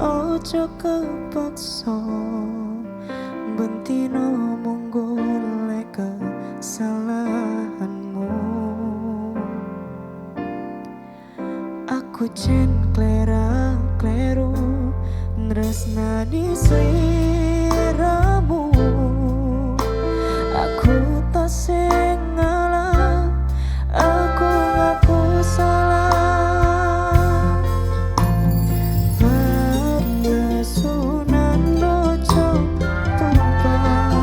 ojo kepaksa bentino mung golek kesalahanmu. Aku jen kleru nresnani sliramu. Aku tak sing ngalah, aku ngaku salah. Pepesunan ojo tumpah,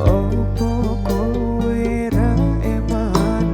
opo kowe ra eman-eman.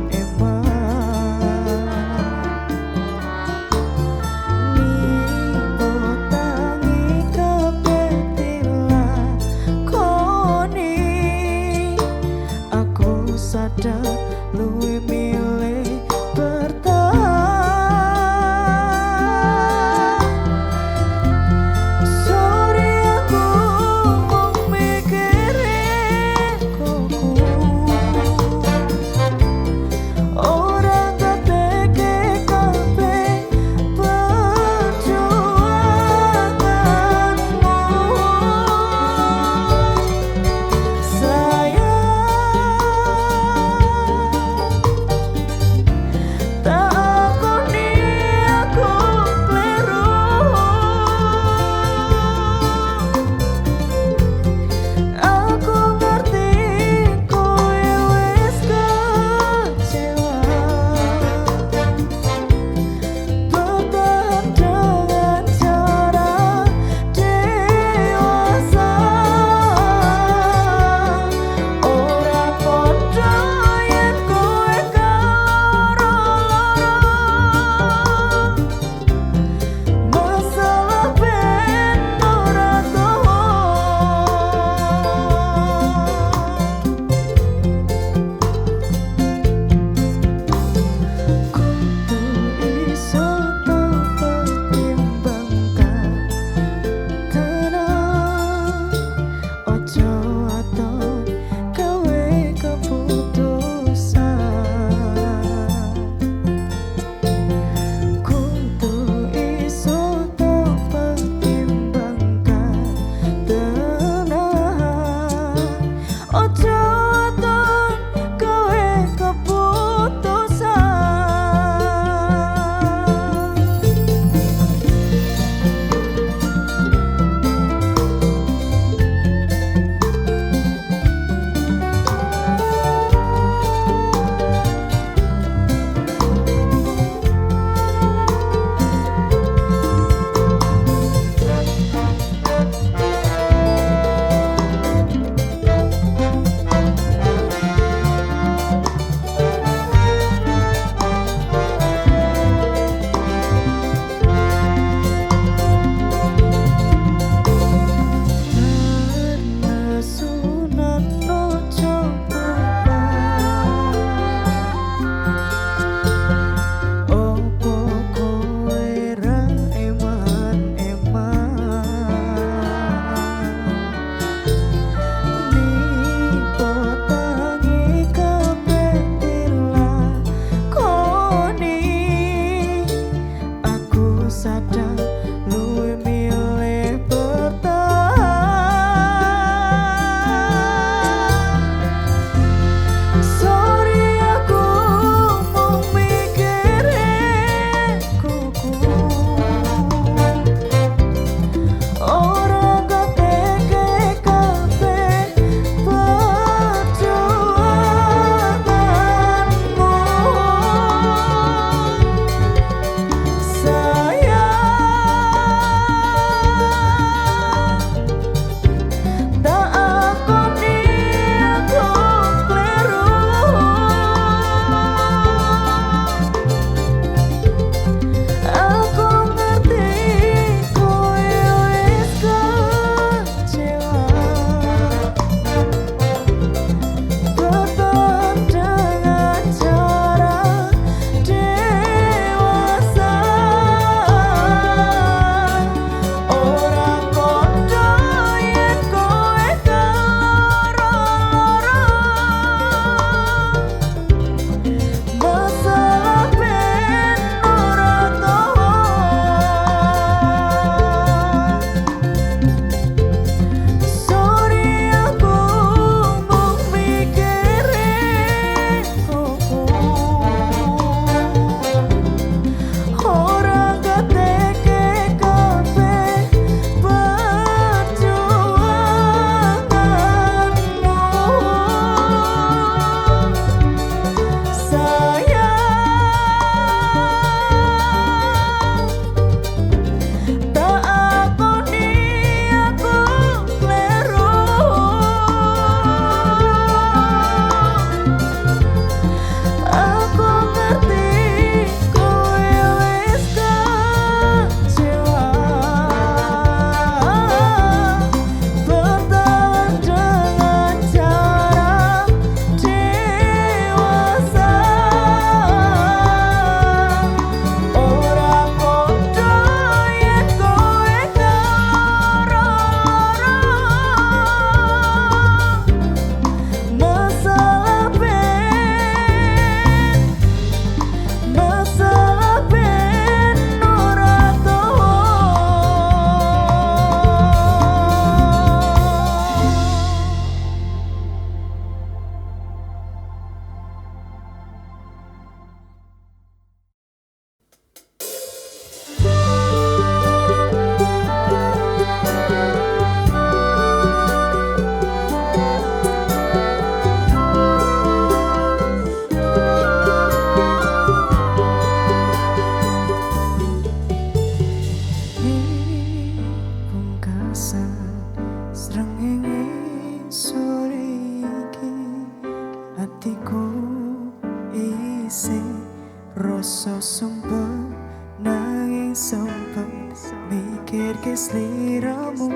teko nanging sempet mikir ke sliramu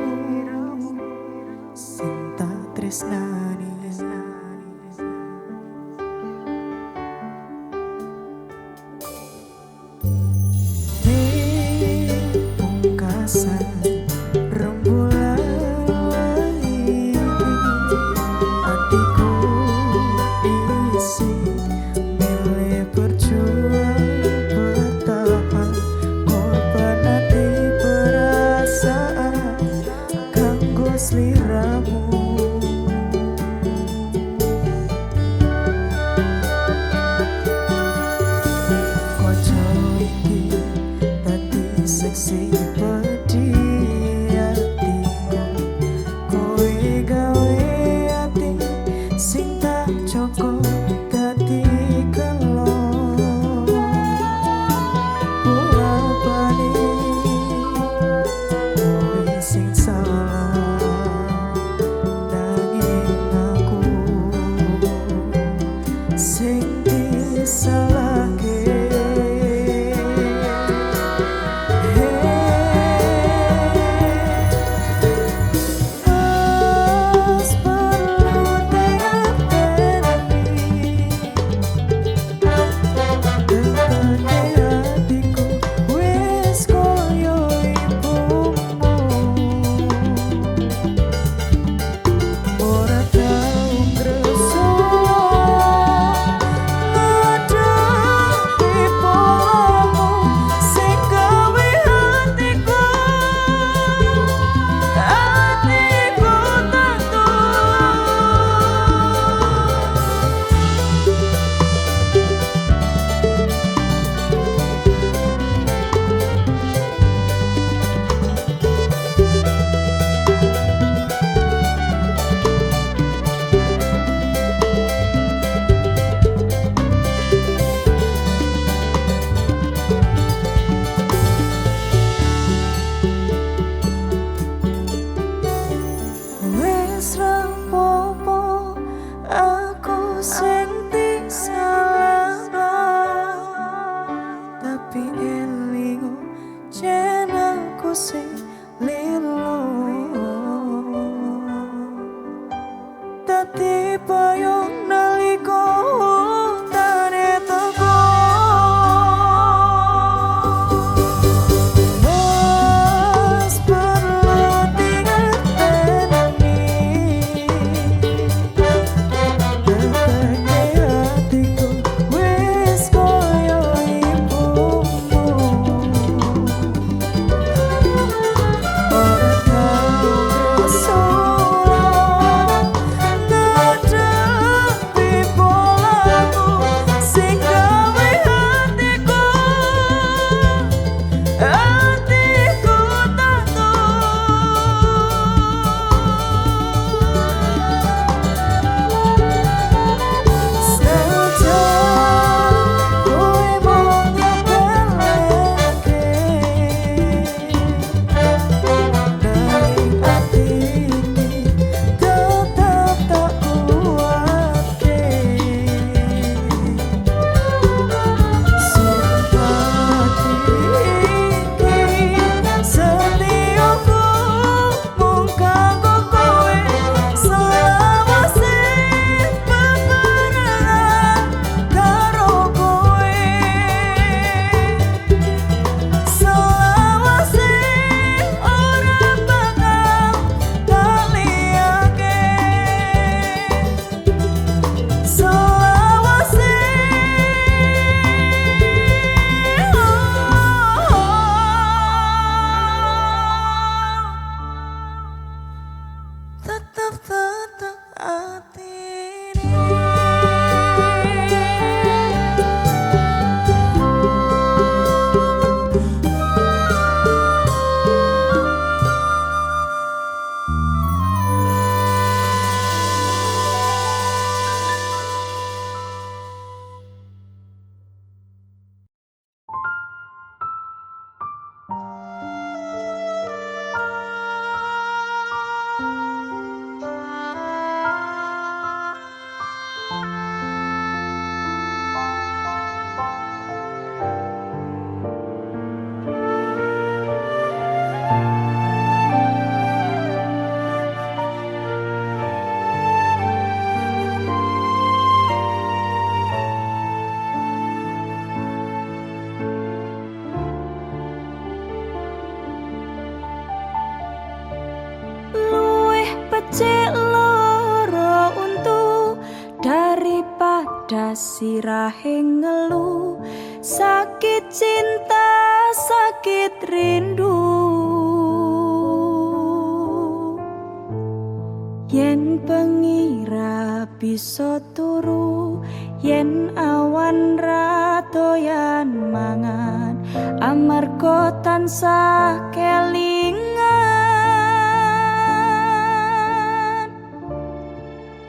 sing tak tresnani. Pungkasan rembulan lagi hatiku isi milih berjuang bertahan korban hati perasaan kanggo sliramu. Koco iki dadi seksi pedhi atiku, kowe gawe ati sing tak cukup dadi kelo bola-bali kowe sing salah nanging aku sing disalahke. Hey, sirahe ngeluh, sakit cinta, sakit rindu. Yen pengira bisa turu, yen awan ra doyan mangan, amarga tansah kelingan.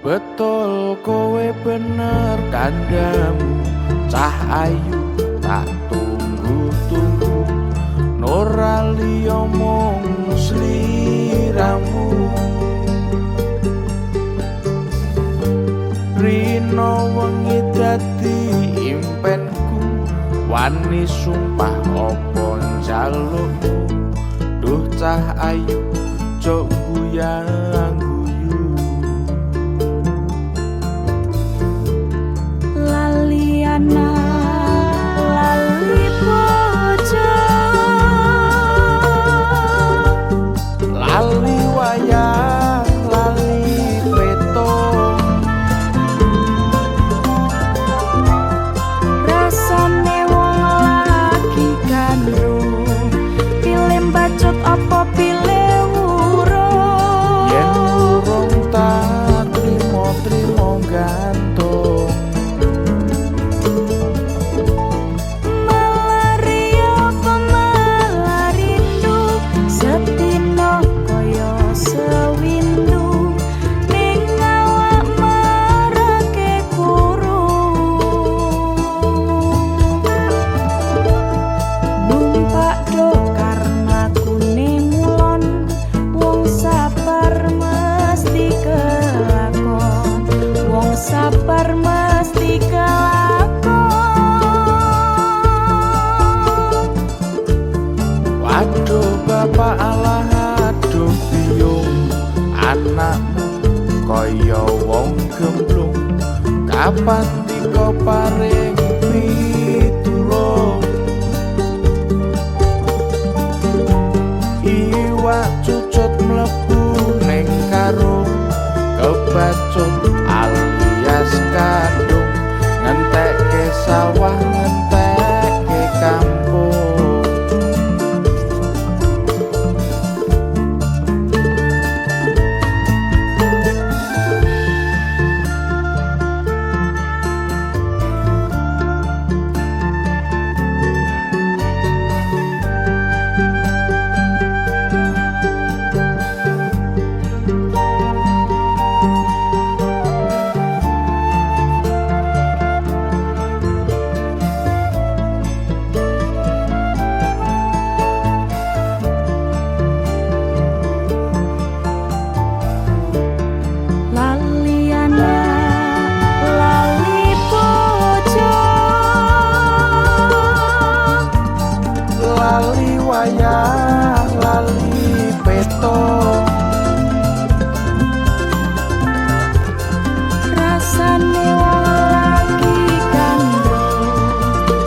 Betul kowe bener kandhamu, cah ayu tak tunggu-tunggu, ora liya mung sliramu. Rino wengi dadi impenku, wani sumpah apa njalukmu. Duh cah ayu jok guyang guyu, lali anak lali bojo, lali wayah lali peto. rasane wong lagi kandung, pilih bacot apa pilih urung. Yen urung tak trimo gantung, Melari apa malah rindu, setino kaya sewindu, ning awak marake kurung. Numpak dokar mlakune mulon, wong sabar mesti kelakon, wong sabar mesti kelakon. waduh bapak Allah aduh biyung, anakmu kaya wong gemblung, kapan tiko paring pitulung. Iwak cucut mlebu ning karung, kebacut alias kadung, ngentekke sawah ngentekke kampung. Lali anak lali bojo, Lali wayah lali peto. rasane wong lagi kandung,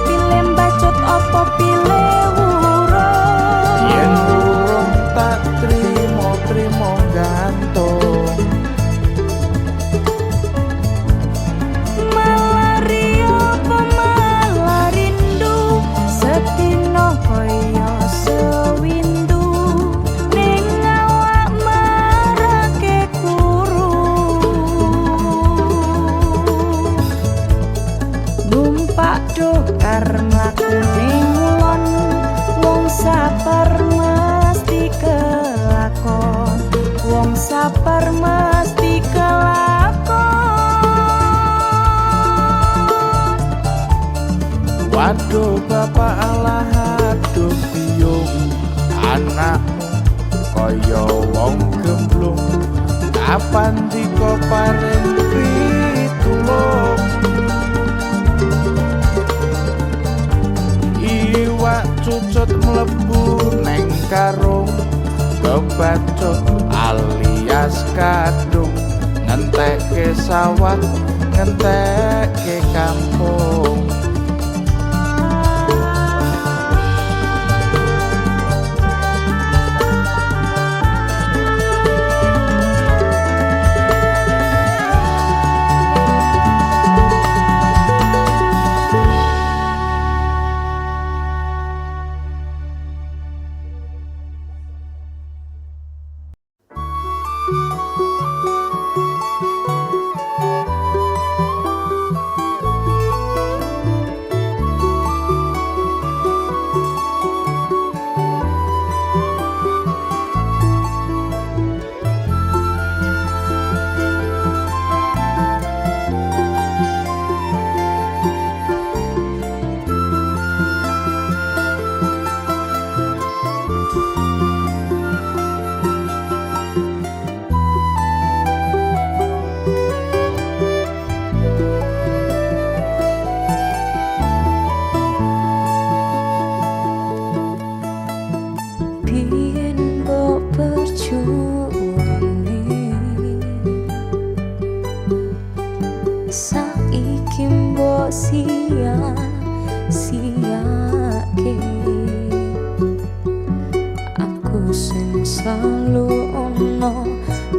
pilih bacot apa pilih urung. Yen urung tak trimo gantung, Melari apa malah rindu, setino kaya sewindu, ning awak marake kurung. Numpak dokar mlakune mulon, wong sabar mesti kelakon, wong sabar mesti kelakon. waduh bapak Allah aduh biyung, anakmu kaya wong gemblung, kapan tiko paring pitulung. Iwak cucut mlebu neng karung, kebacut alias kadung, ngentekke sawah ngentekke kampung. Biyen mbok perjuangne saiki mbok sia-siake. Aku sing selalu ono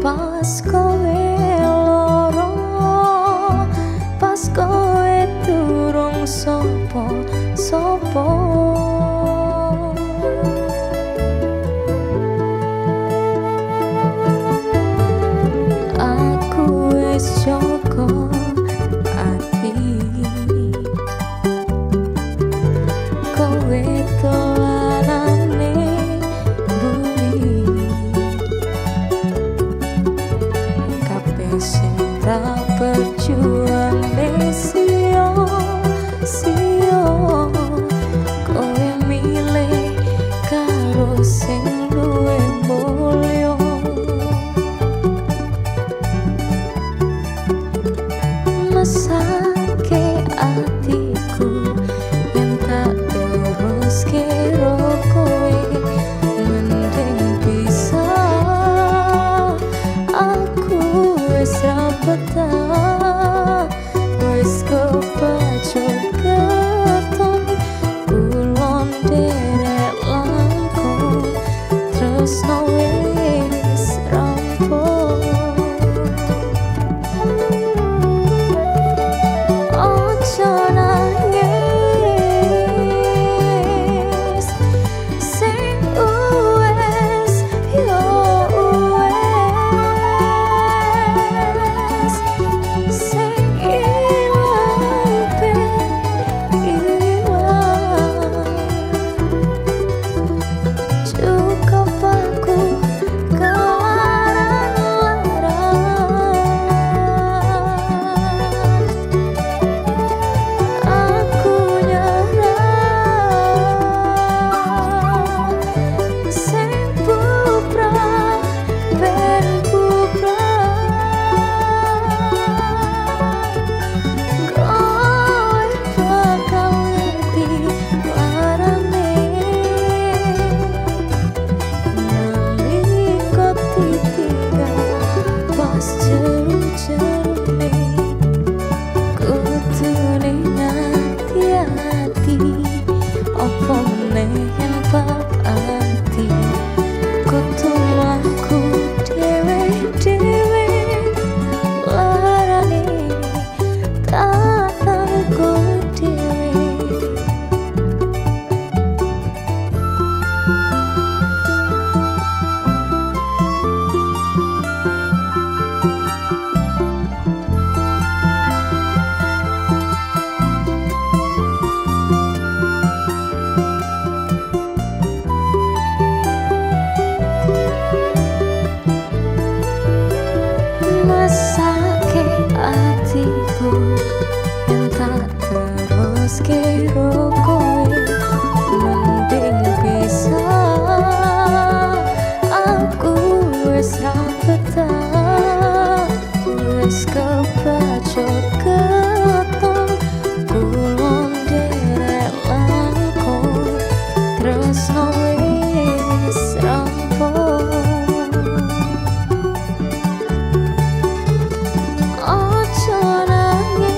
pas kowe lara, pas kowe durung sapa-sapa. Aku wis jaga ati, kowe dolanane buri. Kabeh sing tak perjuangne sia-sia, kowe milih karo sing luwih mulya. Mesake atiku yen tak terus kira kowe mending pisah. Aku wis ra betah, wis kepacet keton kulon derek langkung tresno wis rampung. Ojo nangis, sing uwes yo uwes, sing ilang ben ilang. Cukup aku mesake atiku yen tak terus kira kowe mending pisah. Aku wis ra betah, wis kepacet keton kulon derek langkung tresno wis rampung. Ojo nangis,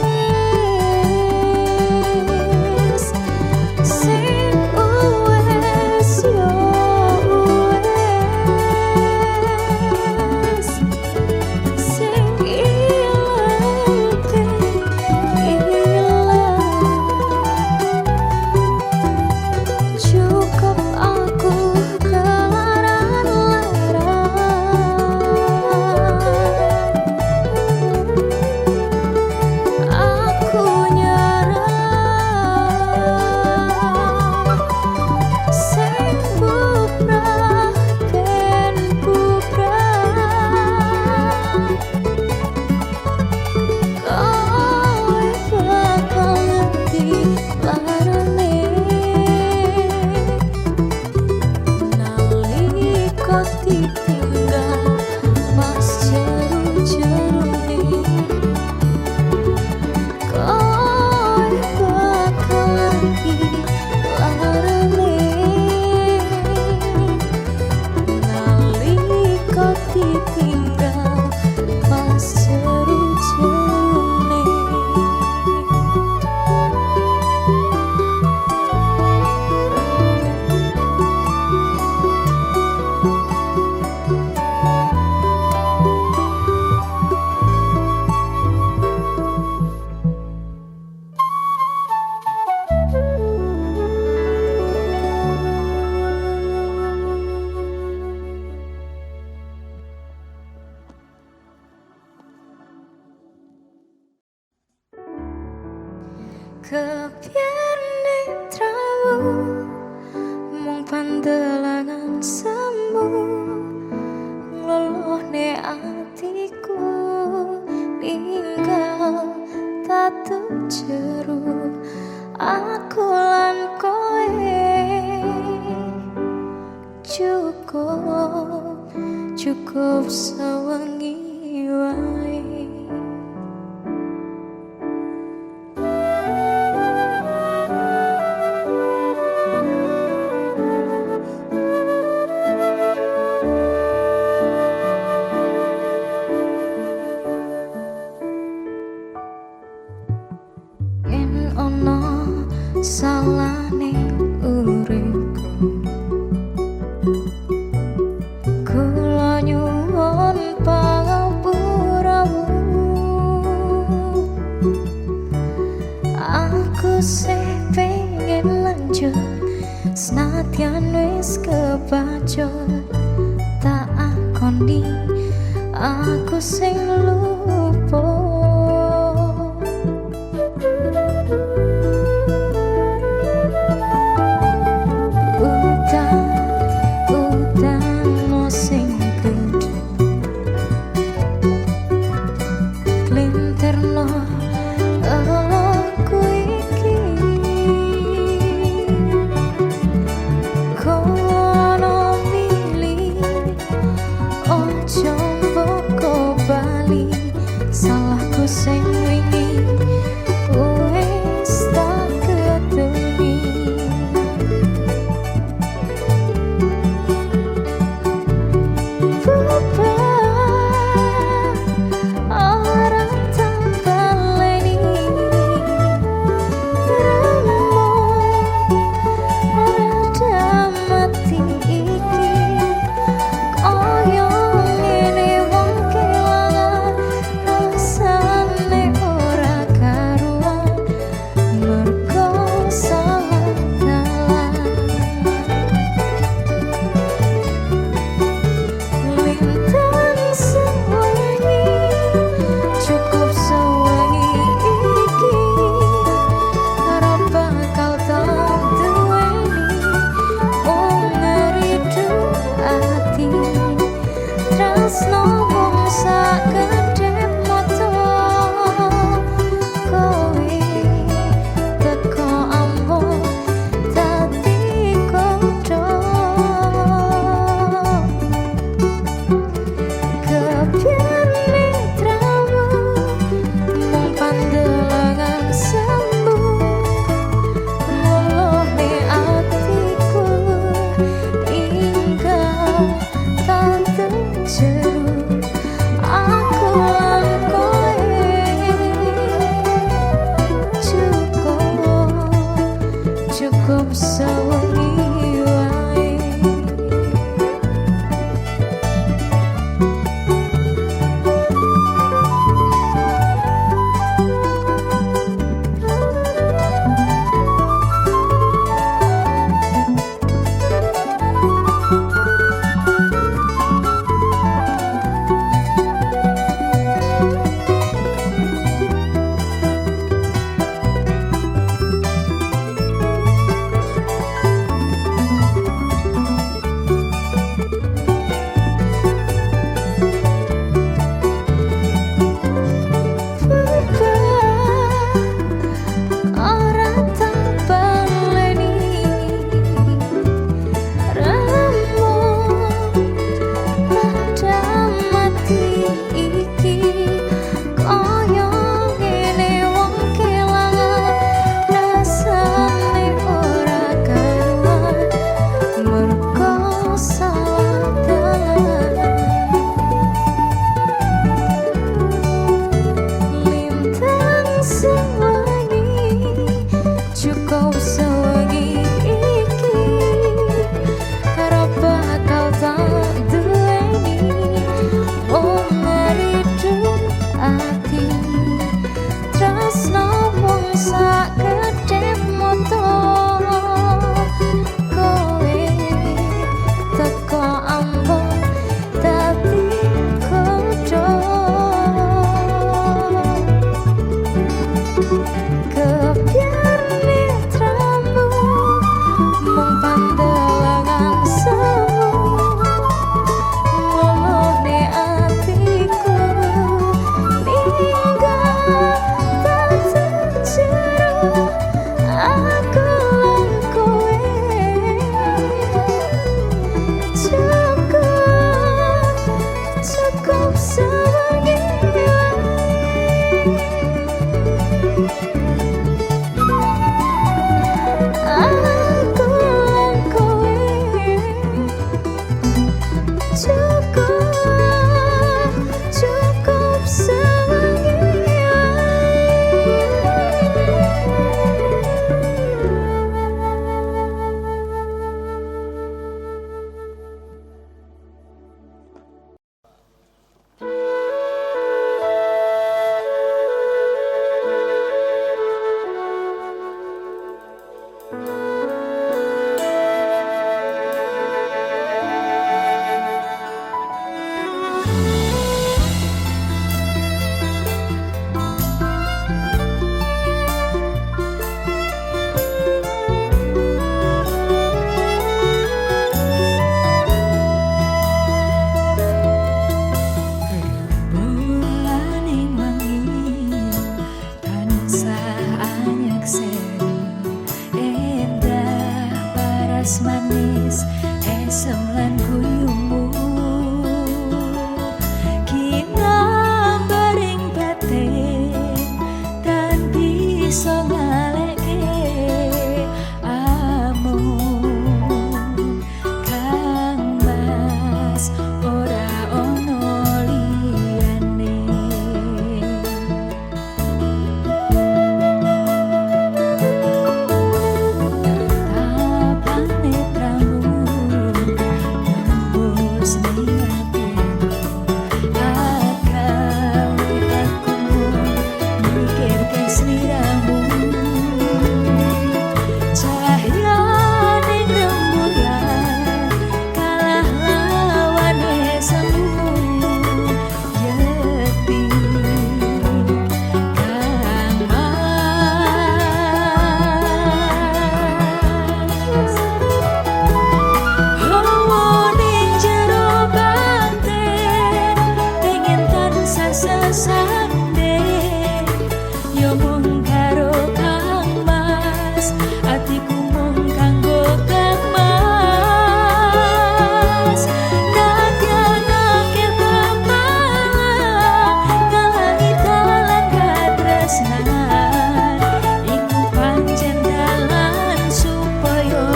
sing uwes yo uwes, sing ilang ben ilang. Cukup aku kelaran Kepian netramu mung pandelangan semu ngluluhne atiku ninggal tatup jeru aku lan koe cukup sewengi wae. Yen ono salahne uripku kula nyuwun pangapuramu aku sih pengen lanjut senadyan wis kebacut tak akoni aku sing lupa. Salahku sing wingi wis tak ketuni beban orang tak baleni remuk rada mati iki koyo ngene wong kelangan rasane ora karuan mergo salah dalan lintang sewengi cukup sewengi iki ora bakal tak duweni wong ngeridu ati tresno wong sakedhep moto kowe teko ambo dadi kodho kepian netramu mung pandelangan semu nguluhne atiku hingga tak jeru esem lan guyumu kinambaring batin dan bisa ngalekke amun kang mas ora ono liyane. Sesande yo mung karo Kang Mas, atiku mung kanggo Kang Mas. Naganake bapak ngalangi dalan katresnan, iku pancen dalan supaya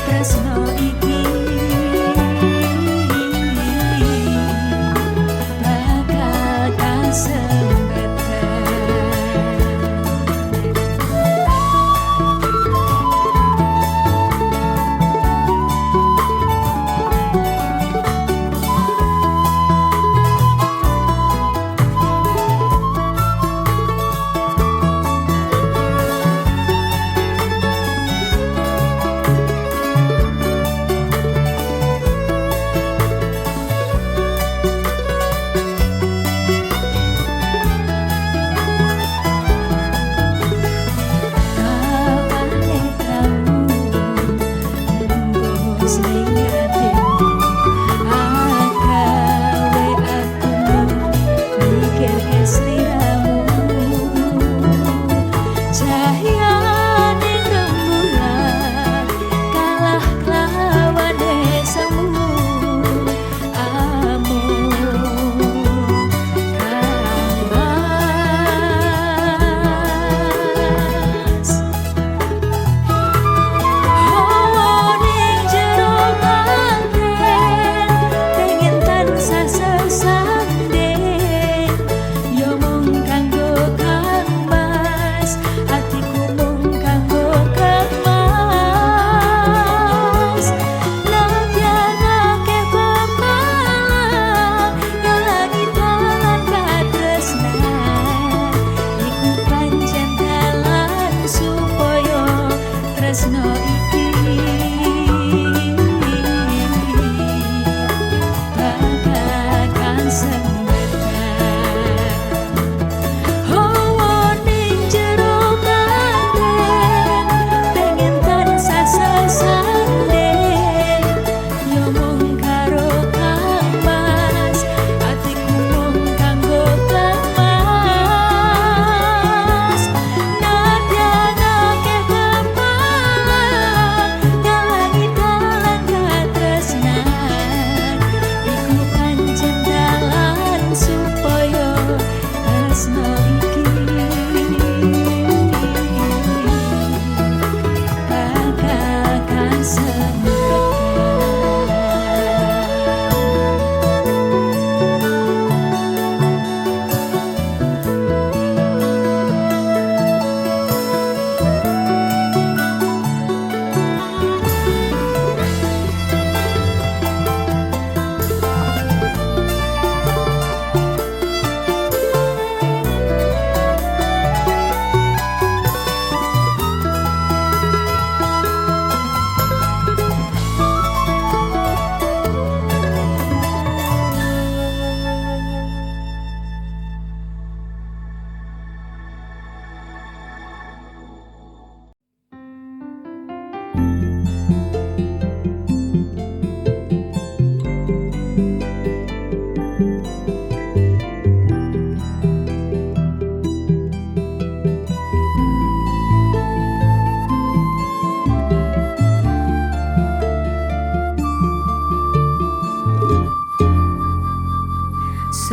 tresno iki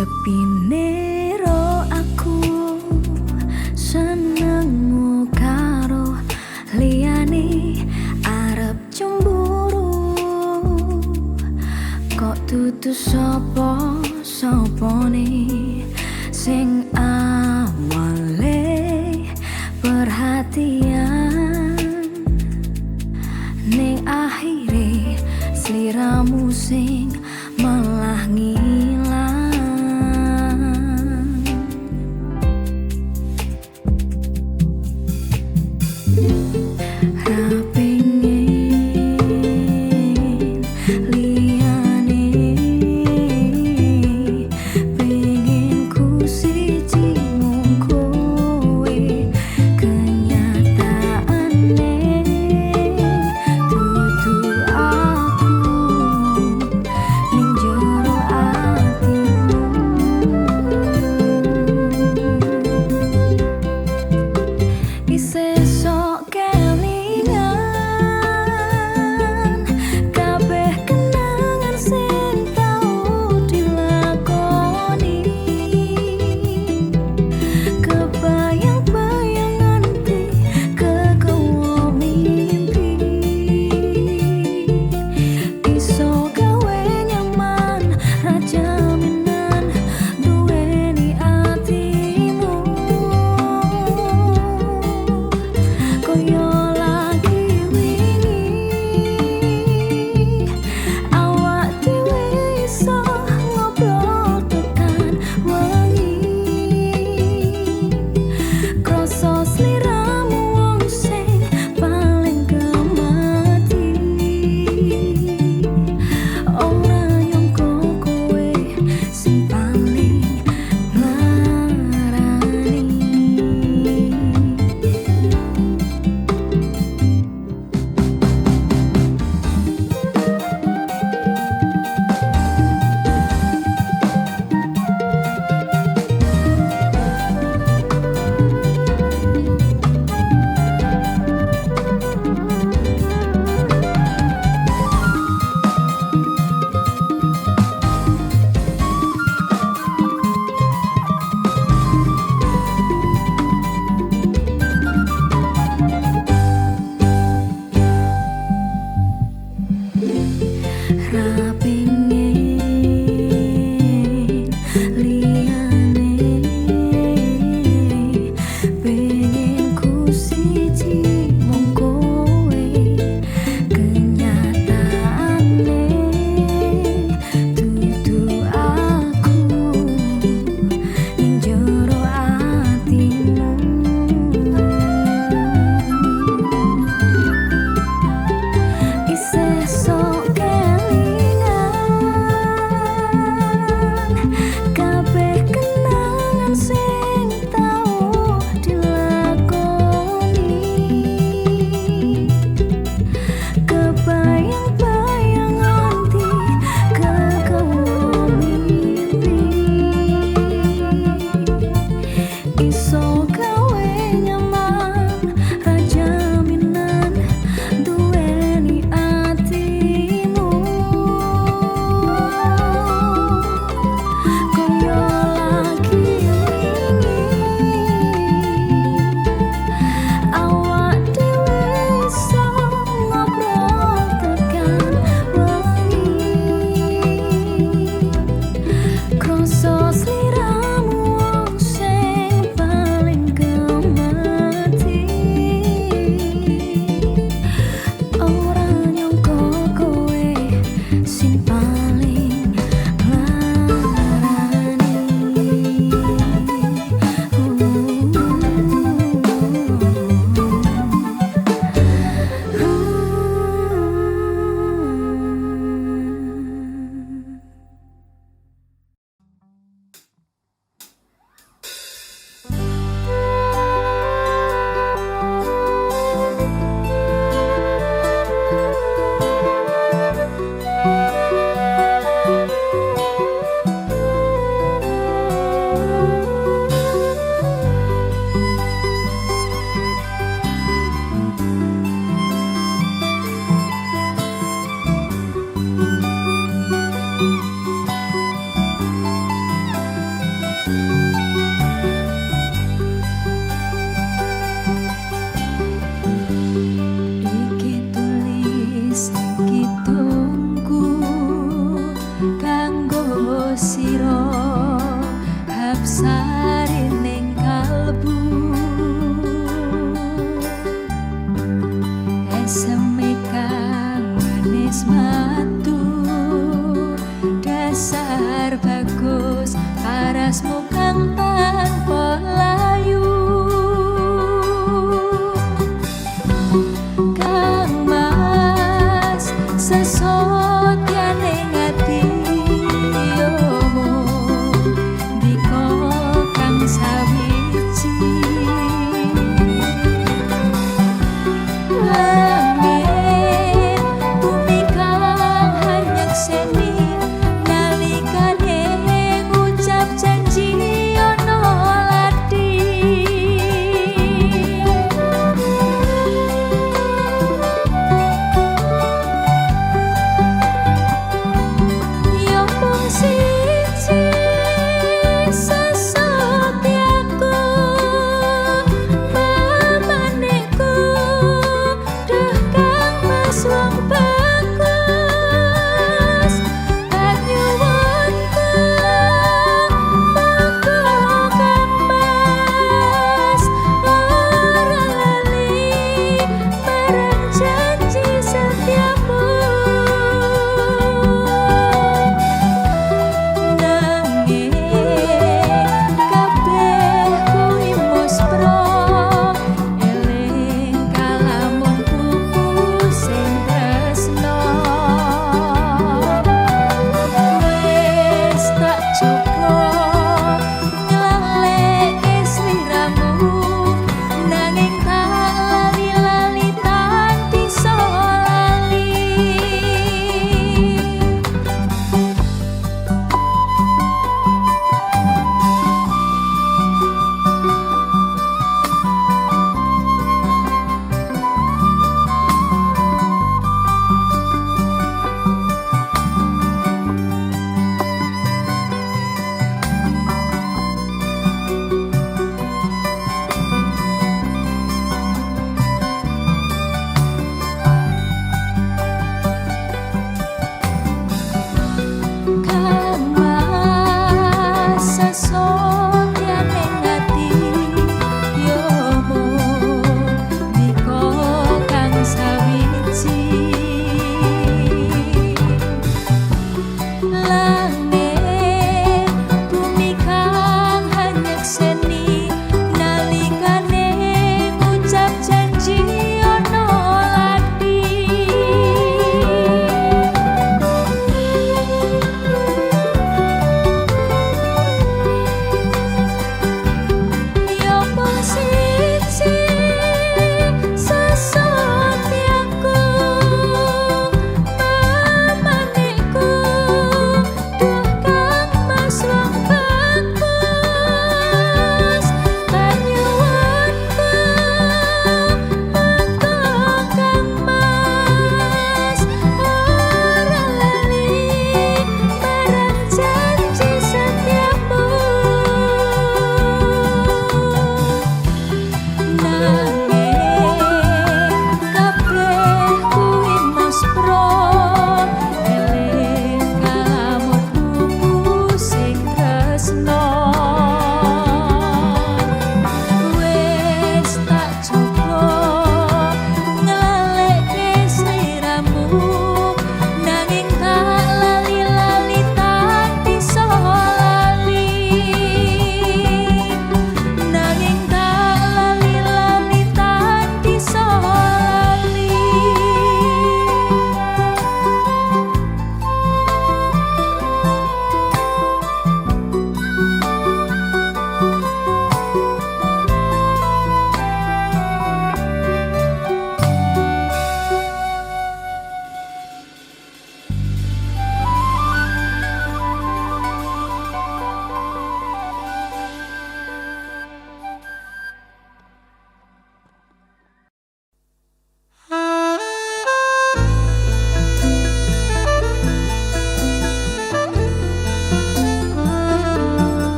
Sepine ro aku senengmu karo liyane arep cemburu, kok dudu sapa-sapane sing awale perhatian ning akhire sliramu sing malah ngilang. Ra pengen liyane, pengen ku siji mung kowe, kenyataane dudu aku ning jero atimu. Isih sok kelingan kabeh kenangan sing tau dilakoni, kebayang-bayang nganti kekewo mimpi, iso gawe nyaman ra jaminan duweni atimu. Koyo lagi wingi awak dhewe iso ngobrol tekan wengi, krasa sliramu wong sing paling gemati, ora nyangka kowe sing paling nglarani. Ra pengen liyane, pengen ku siji mung kowe, kenyataane dudu aku ning jero atimu. Isih sok kelingan kabeh kenangan sing tau dilakoni, kebayang-bayang nganti kekewo mimpi, iso gawe nyaman ra jaminan duweni atimu. Koyo lagi wingi awak dhewe iso ngobrol tekan wengi, krasa sliramu wong sing paling gemati, ora nyangka kowe sing paling nglarani. watu dasar bagus parasmu kang tanpa layu kang mas sesotyane ngati yomo diko kang sawiji langit bumi kang hanyak seni nalikane ngucap janji ono lati yo mung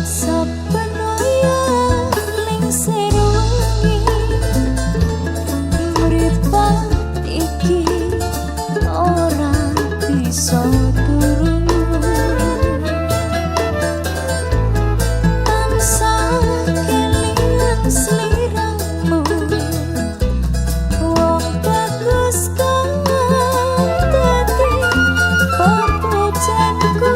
Sapenoya ning serungi mripat iki ora bisa turun tansah kelingan sliramu wong bagus kang dadi papujanku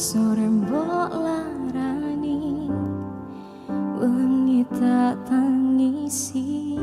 Sore mbok larani wengi tak tangisi.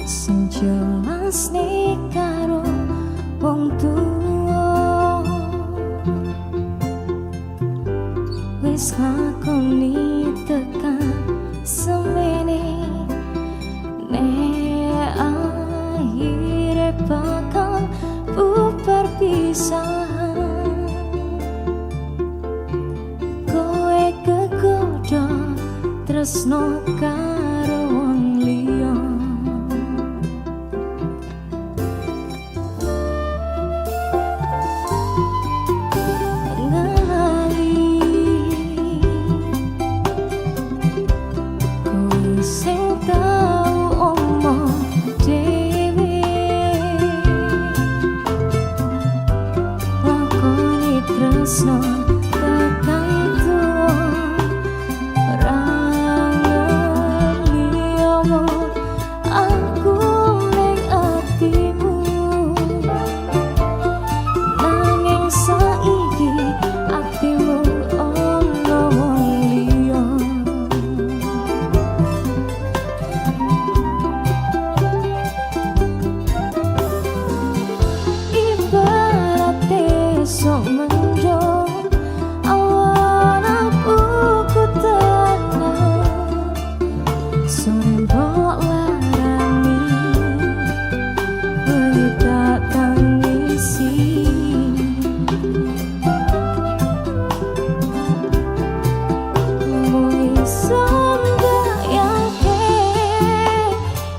Sing jelas nih karo wong tuwa wis lakoni tekan semene nek akhire bakal bubar pisahan. Kowe kegoda tresno karo wong liya. Sing tau omong dhewe lakoni tresno tekan tuwa ora ngerti omong aku ning atimu nanging saiki atimu ono wong liya. Sok mendung awan aku tenang sore mbok larani wengi tak tangisi. Mung iso mbayangke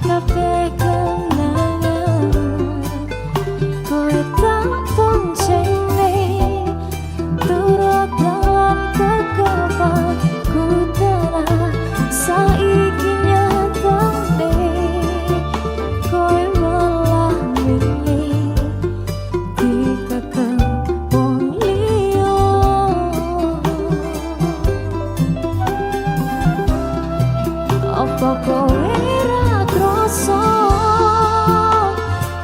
kabeh kenangan kowe tak bonceng saiki nyatane kowe malah milih dikekang wong liya. Apa kowe ra krasa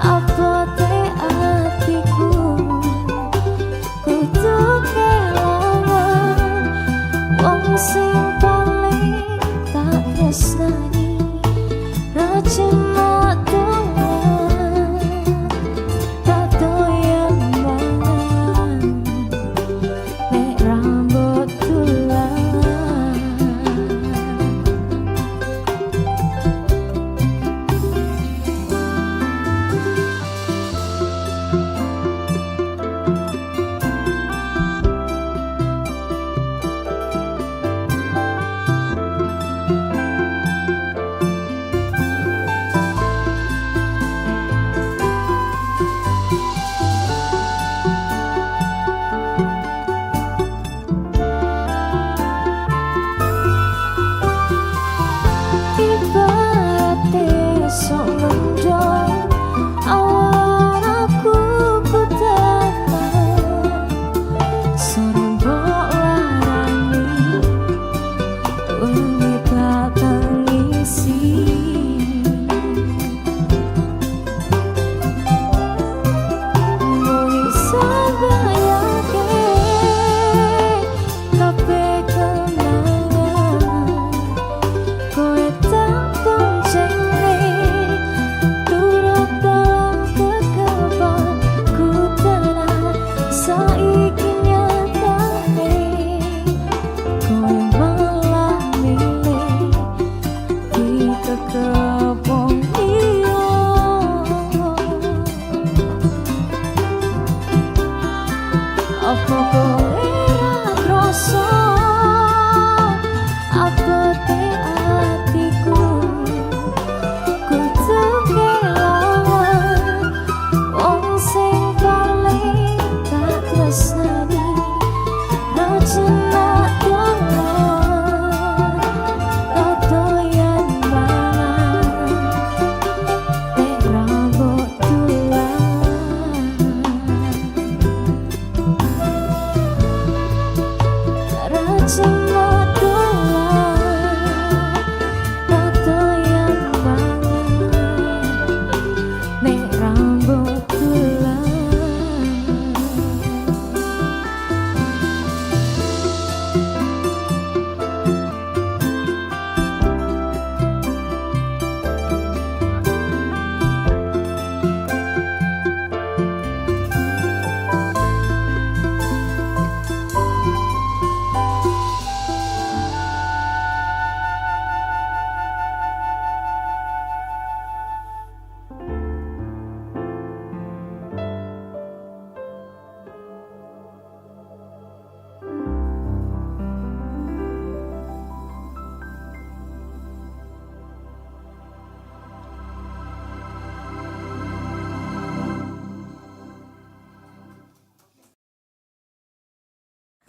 abote atiku kudu kelangan wong sing tresnani rajema dolan tak doyan mangan nek rambut tulan.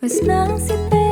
Wis nang sinte